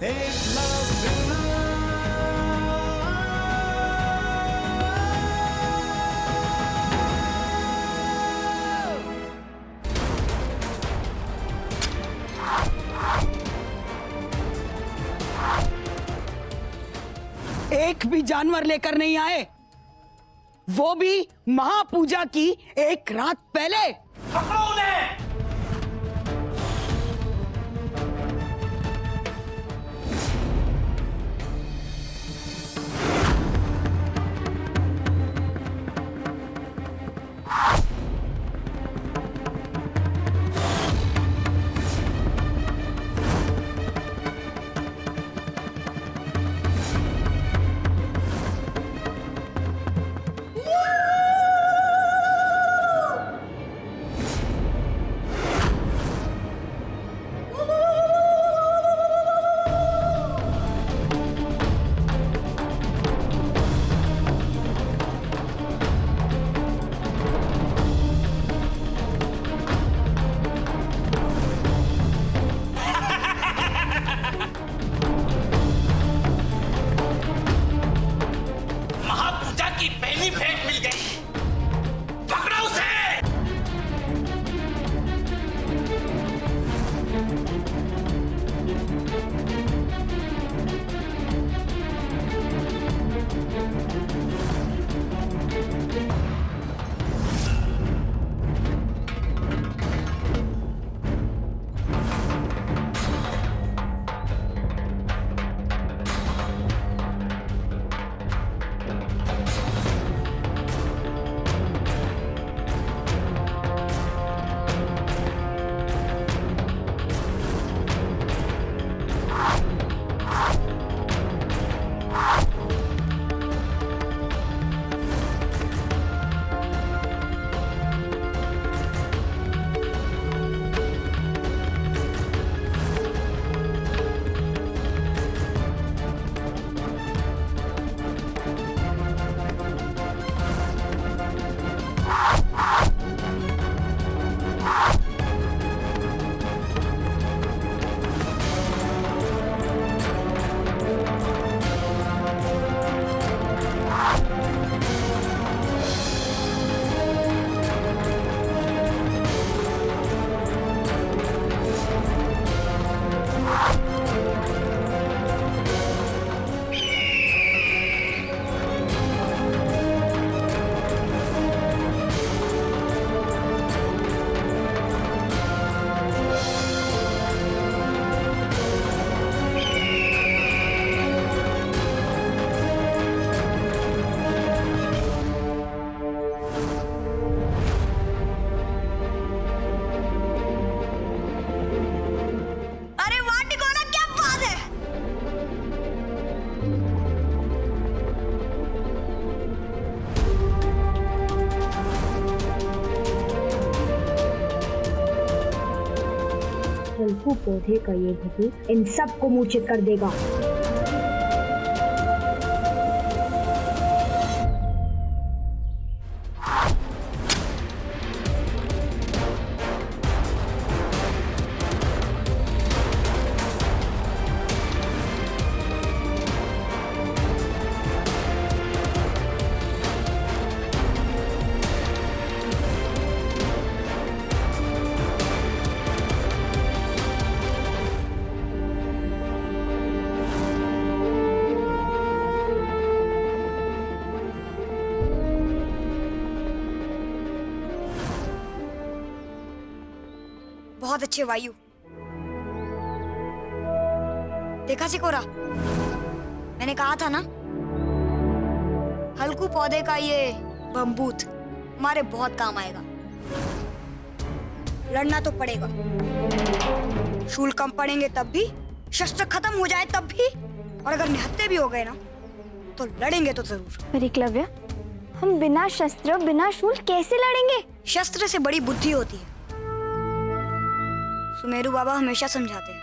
एक भी जानवर लेकर नहीं आए, वो भी महापूजा की एक रात पहले। पकड़ो उन्हें। हल्कू पौधे का ये भभूत इन सबको मूर्छित कर देगा। बहुत अच्छे वायु। देखा सिकोरा, मैंने कहा था ना, हल्कू पौधे का ये बम्बूत हमारे बहुत काम आएगा। लड़ना तो पड़ेगा, शूल कम पड़ेंगे तब भी, शस्त्र खत्म हो जाए तब भी, और अगर निहत्थे भी हो गए ना तो लड़ेंगे तो जरूर। पर एकलव्य, हम बिना शस्त्र बिना शूल कैसे लड़ेंगे? शस्त्र से बड़ी बुद्धि होती है, सुमेरु बाबा हमेशा समझाते हैं।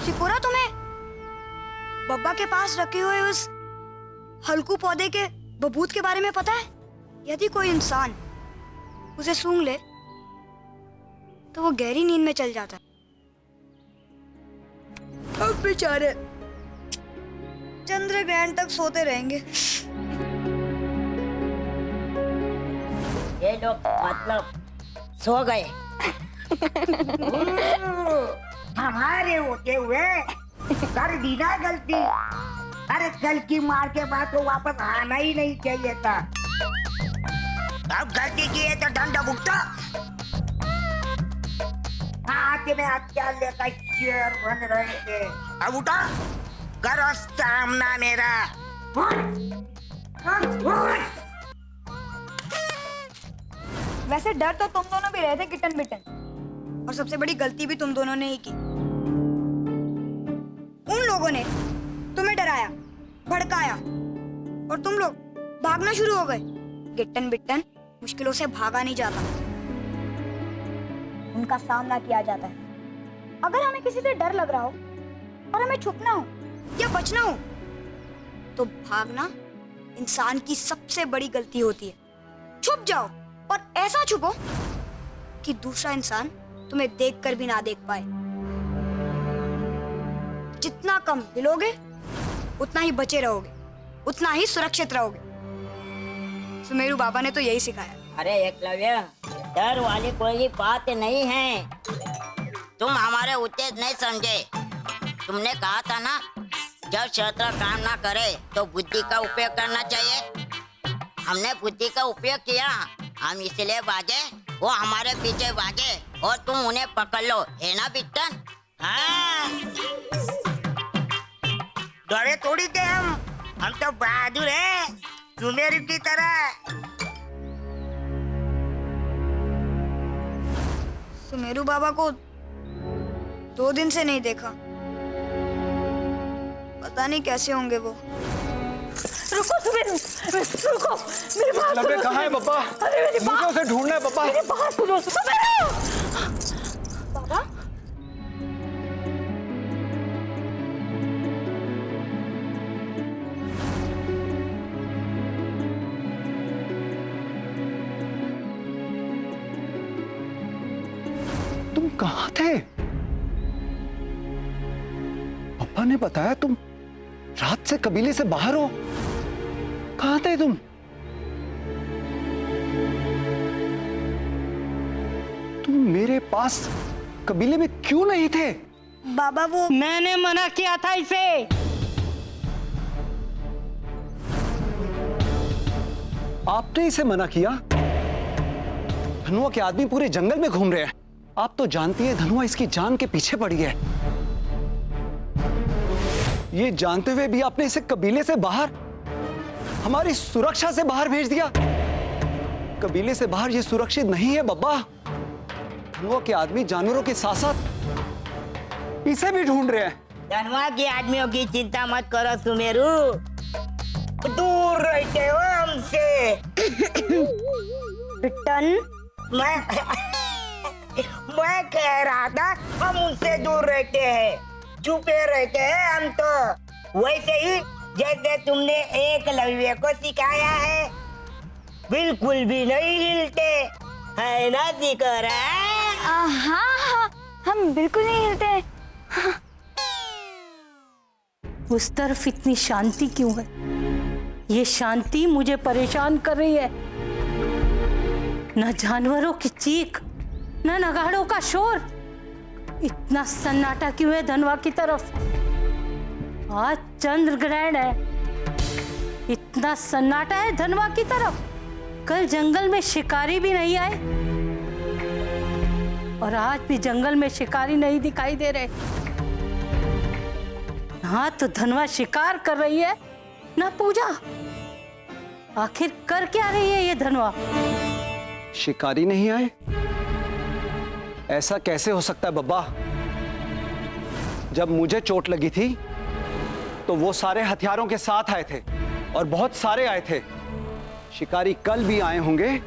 सिकोरा, तुम्हें बब्बा के पास रखे हुए उस हल्कू पौधे के बबूत के बारे में पता है? यदि कोई इंसान उसे सूंघ ले तो वो गहरी नींद में चल जाता है। अब बेचारे चंद्र ग्रहण तक सोते रहेंगे। ये लोग मतलब सो गए। हमारे होते हुए कर दी ना गलती। अरे कल की मार के बाद तो वापस आना ही नहीं चाहिए था। अब गलती की है तो दंड भुगतो। हाथ में हथियार लेकर शेर बन रहे थे। अब उठो, करो सामना मेरा। वैसे डर तो तुम दोनों भी रहे थे किटन बिटन, और सबसे बड़ी गलती भी तुम दोनों ने ही की। उन लोगों ने तुम्हें डराया, भड़काया और तुम लोग भागना शुरू हो गए। गिट्टन बिट्टन मुश्किलों से भागा नहीं जाता, उनका सामना किया जाता है। अगर हमें किसी से डर लग रहा हो और हमें छुपना हो या बचना हो तो भागना इंसान की सबसे बड़ी गलती होती है। छुप जाओ और ऐसा छुपो कि दूसरा इंसान तुम्हें देखकर भी ना देख पाए। जितना कम हिलोगे उतना ही बचे रहोगे, उतना ही सुरक्षित रहोगे। सुमेरु बाबा ने तो यही सिखाया। अरे एकलव्य, डर वाली कोई बात नहीं है। तुम हमारे उद्देश्य नहीं समझे। तुमने कहा था ना, जब शस्त्र काम ना करे तो बुद्धि का उपयोग करना चाहिए। हमने बुद्धि का उपयोग किया। हम इसलिए भागे, वो हमारे पीछे भागे और तुम उन्हें पकड़ लो, है ना बिट्टन? हाँ। डरे थोड़ी थे हम तो बहादुर हैं, सुमेरु की तरह। सुमेरु बाबा को 2 दिन से नहीं देखा, पता नहीं कैसे होंगे वो। रुको सुमेरु, रुको, मेरी बात लबे सुनो। कहाँ है पापा? अरे मेरी मुझे उसे ढूंढना है पापा। मेरी बात सुनो सुमेरु। बाबा तुम कहाँ थे? पापा ने बताया तुम रात से कबीले से बाहर हो। कहाँ थे तुम? तुम मेरे पास कबीले में क्यों नहीं थे? बाबा वो मैंने मना किया था इसे। आपने इसे मना किया? धनुआ के आदमी पूरे जंगल में घूम रहे हैं। आप तो जानती है धनुआ इसकी जान के पीछे पड़ी है। ये जानते हुए भी आपने इसे कबीले से बाहर, हमारी सुरक्षा से बाहर भेज दिया। कबीले से बाहर ये सुरक्षित नहीं है बब्बा। धनुआ के आदमी जानवरों के साथ साथ इसे भी ढूंढ रहे हैं। धनवा के आदमियों की चिंता मत करो सुमेरु, दूर रहते हो हमसे। बिट्टन मैं कह रहा था हम उनसे दूर रहते हैं, छुपे रहते हैं हम तो, वैसे ही जैसे तुमने एकलव्य को सिखाया है। बिल्कुल भी नहीं हिलते, है ना दिकोरा? हाँ हाँ, हम बिल्कुल नहीं हिलते हैं। उस तरफ इतनी शांति क्यों है? ये शांति मुझे परेशान कर रही है। न जानवरों की चीख, न नगाड़ों का शोर, इतना सन्नाटा क्यों है धनवा की तरफ? आज चंद्र ग्रहण है, इतना सन्नाटा है धनवा की तरफ। कल जंगल में शिकारी भी नहीं आए और आज भी जंगल में शिकारी नहीं दिखाई दे रहे। ना तो धनवा शिकार कर रही है ना पूजा। आखिर कर क्या रही है ये धनवा? शिकारी नहीं आए? ऐसा कैसे हो सकता है बब्बा? जब मुझे चोट लगी थी तो वो सारे हथियारों के साथ आए थे और बहुत सारे आए थे। शिकारी कल भी आए होंगे,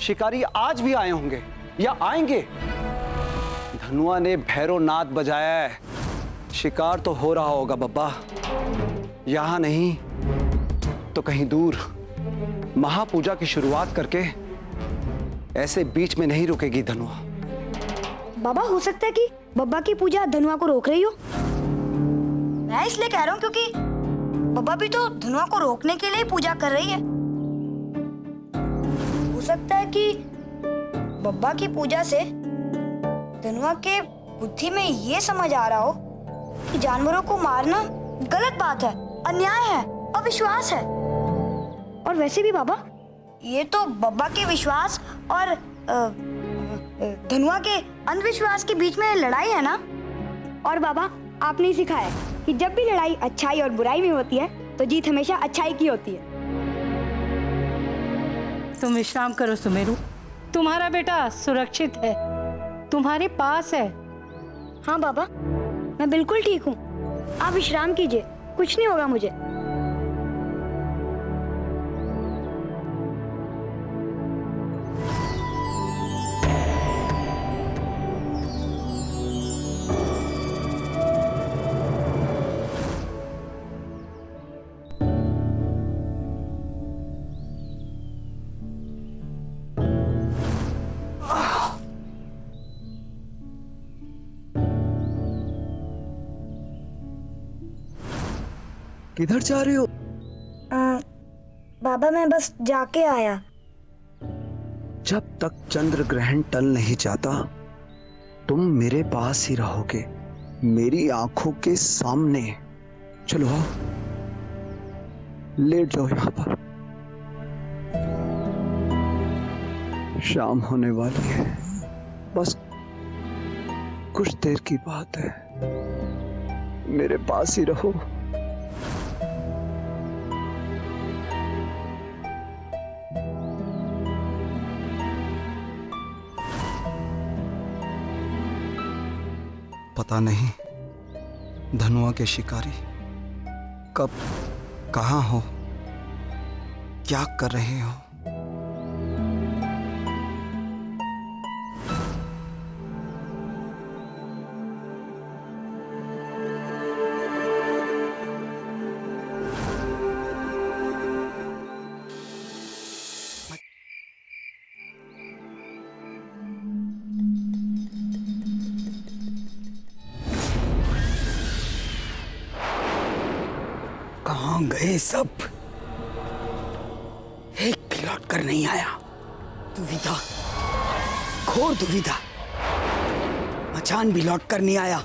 शिकारी आज भी आए होंगे या आएंगे। धनुआ ने भैरवनाद बजाया है, शिकार तो हो रहा होगा बब्बा। यहां नहीं तो कहीं दूर। महापूजा की शुरुआत करके ऐसे बीच में नहीं रुकेगी धनुआ। बाबा हो सकता है कि बब्बा की पूजा धनुआ को रोक रही हो। मैं इसलिए कह रहा हूँ क्योंकि बब्बा भी तो धनुआ को रोकने के लिए पूजा कर रही है। हो सकता है कि बब्बा की पूजा से धनुआ के बुद्धि में ये समझ आ रहा हो कि जानवरों को मारना गलत बात है, अन्याय है, अविश्वास है। और वैसे भी बाबा, ये तो बब्बा के विश्वास और धनुआ के अंधविश्वास के बीच में लड़ाई है ना। और बाबा, आपने ही सिखाया कि जब भी लड़ाई अच्छाई और बुराई में होती है तो जीत हमेशा अच्छाई की होती है। तुम विश्राम करो सुमेरु, तुम्हारा बेटा सुरक्षित है, तुम्हारे पास है। हाँ बाबा, मैं बिल्कुल ठीक हूँ। आप विश्राम कीजिए, कुछ नहीं होगा मुझे। किधर जा रहे हो? बाबा, मैं बस जाके आया। जब तक चंद्र ग्रहण टल नहीं जाता तुम मेरे पास ही रहोगे, मेरी आंखों के सामने। चलो आओ, लेट जाओ यहां पर। शाम होने वाली है, बस कुछ देर की बात है, मेरे पास ही रहो। पता नहीं धनुआ के शिकारी कब कहां हो, क्या कर रहे हो। कहां गए सब? एक लौट कर नहीं आया। दुविधा, घोर दुविधा। मचान भी लौट कर नहीं आया,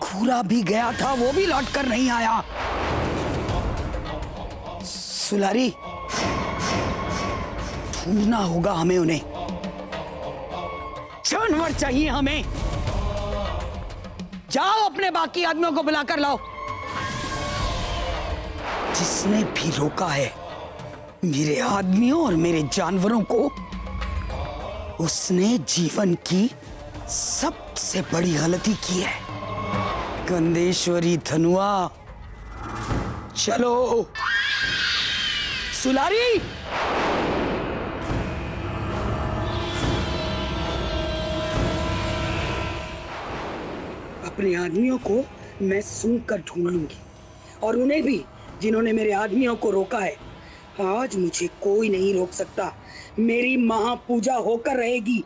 खूरा भी गया था, वो भी लौट कर नहीं आया। सुलारी, ढूंढना होगा हमें उन्हें। जानवर चाहिए हमें। जाओ अपने बाकी आदमियों को बुलाकर लाओ। जिसने भी रोका है मेरे आदमियों और मेरे जानवरों को, उसने जीवन की सबसे बड़ी गलती की है। गंधेश्वरी धनुआ, चलो। सुलारी, अपने आदमियों को मैं सूंघ कर ढूंढ लूंगी, और उन्हें भी जिन्होंने मेरे आदमियों को रोका है। आज मुझे कोई नहीं रोक सकता। मेरी महापूजा होकर रहेगी।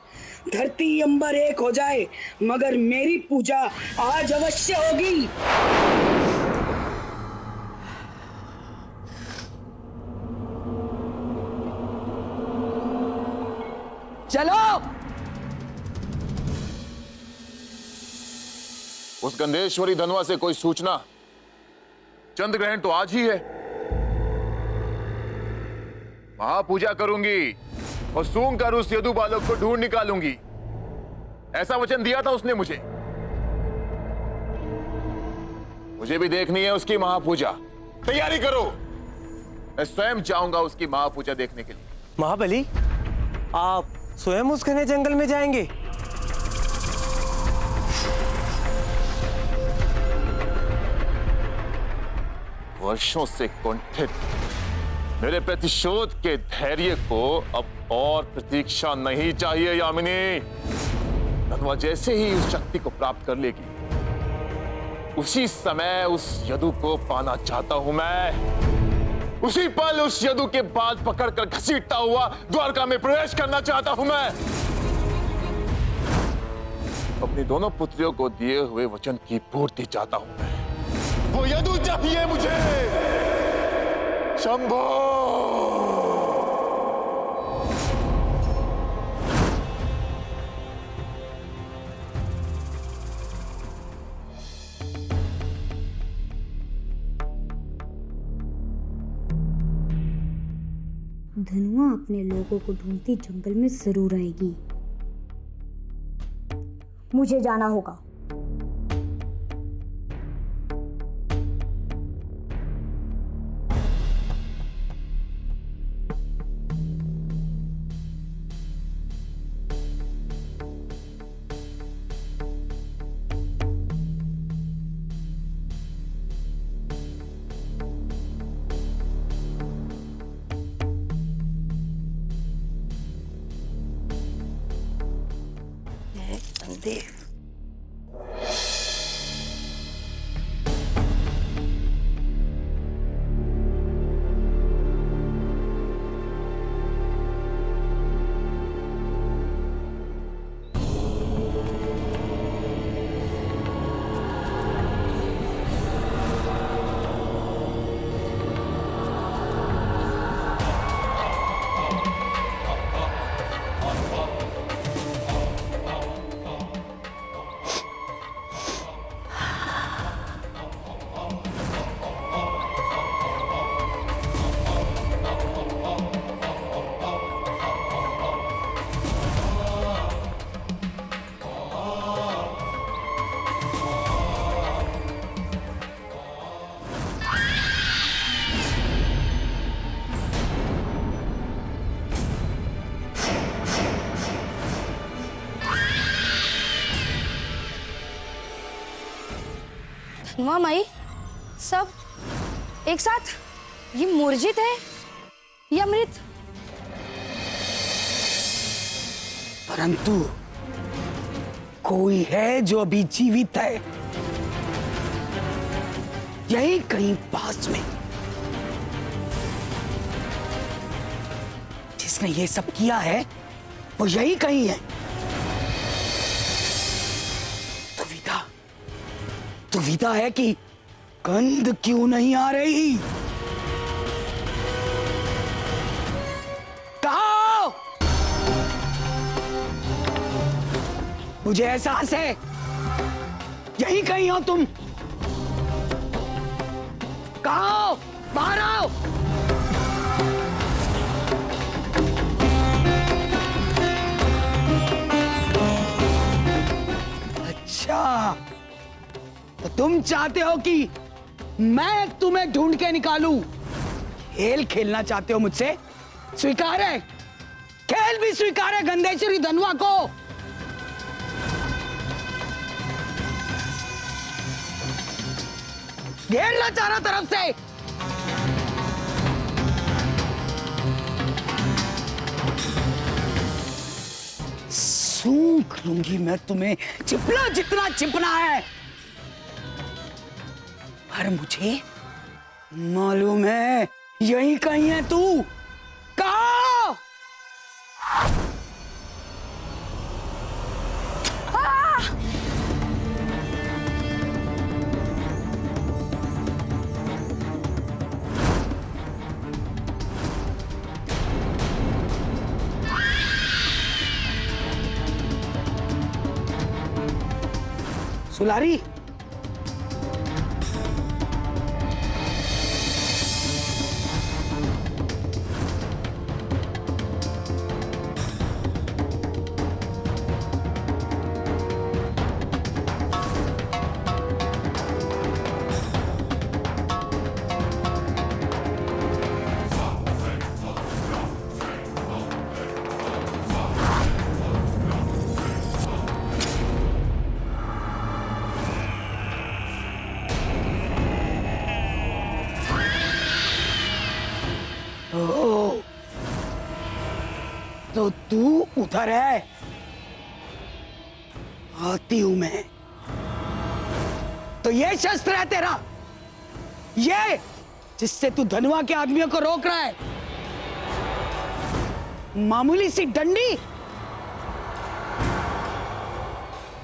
धरती अंबर एक हो जाए, मगर मेरी पूजा आज अवश्य होगी। चलो। उस गंधेश्वरी धनुआ से कोई सूचना? चंद्र ग्रहण तो आज ही है। महापूजा करूंगी और सूंघ कर उस यदु बालक को ढूंढ निकालूंगी, ऐसा वचन दिया था उसने मुझे। मुझे भी देखनी है उसकी महापूजा। तैयारी करो, मैं स्वयं जाऊंगा उसकी महापूजा देखने के लिए। महाबली, आप स्वयं उस घने जंगल में जाएंगे? वर्षों से कुंठित मेरे प्रतिशोध के धैर्य को अब और प्रतीक्षा नहीं चाहिए यामिनी। धनुआ जैसे ही उस शक्ति को प्राप्त कर लेगी, उसी समय उस यदु को पाना चाहता हूं मैं। उसी पल उस यदु के बाल पकड़कर घसीटता हुआ द्वारका में प्रवेश करना चाहता हूं मैं। अपनी दोनों पुत्रियों को दिए हुए वचन की पूर्ति चाहता हूं मैं। वो यदु चाहिए मुझे। शंभो। धनुआ अपने लोगों को ढूंढती जंगल में जरूर आएगी। मुझे जाना होगा। धनुआ माई, सब एक साथ, ये मूर्जित है या मृत? परंतु कोई है जो अभी जीवित है, यही कहीं पास में, जिसने ये सब किया है वो यही कहीं है। दुविधा है कि गंध क्यों नहीं आ रही। कहा, मुझे एहसास है यही कहीं हो तुम। कहा, बाहर आओ। अच्छा, तो तुम चाहते हो कि मैं तुम्हें ढूंढ के निकालूं? खेल खेलना चाहते हो मुझसे? स्वीकार है, खेल भी स्वीकार है गंधेश्वरी धनुआ को। घेरना चारों तरफ से। सूंघ लूंगी मैं तुम्हें, चिपना जितना चिपना है। पर मुझे मालूम है यही कहीं है तू। कहाँ? सुलारी, तो तू उधर है, आती हूं मैं। तो ये शस्त्र है तेरा, ये जिससे तू धनुआ के आदमियों को रोक रहा है। मामूली सी डंडी,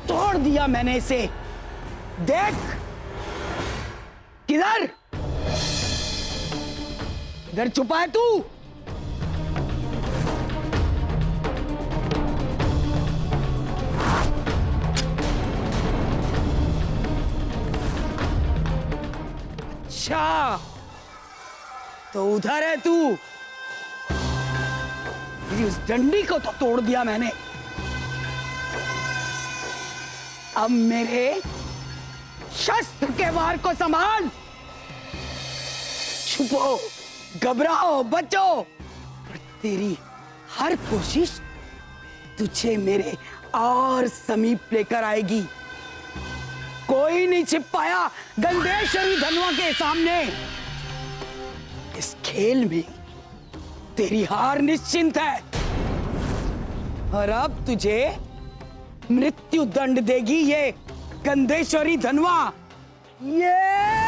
तोड़ दिया मैंने इसे। देख, किधर इधर छुपा है तू? अच्छा, तो उधर है तू। मेरी उस डंडी को तो तोड़ दिया मैंने, अब मेरे शस्त्र के वार को संभाल। छुपो, घबराओ, बचो, पर तेरी हर कोशिश तुझे मेरे और समीप लेकर आएगी। कोई नहीं छिप पाया गंधेश्वरी धनवा के सामने। इस खेल में तेरी हार निश्चिंत है, और अब तुझे मृत्यु दंड देगी ये गंधेश्वरी धनवा। ये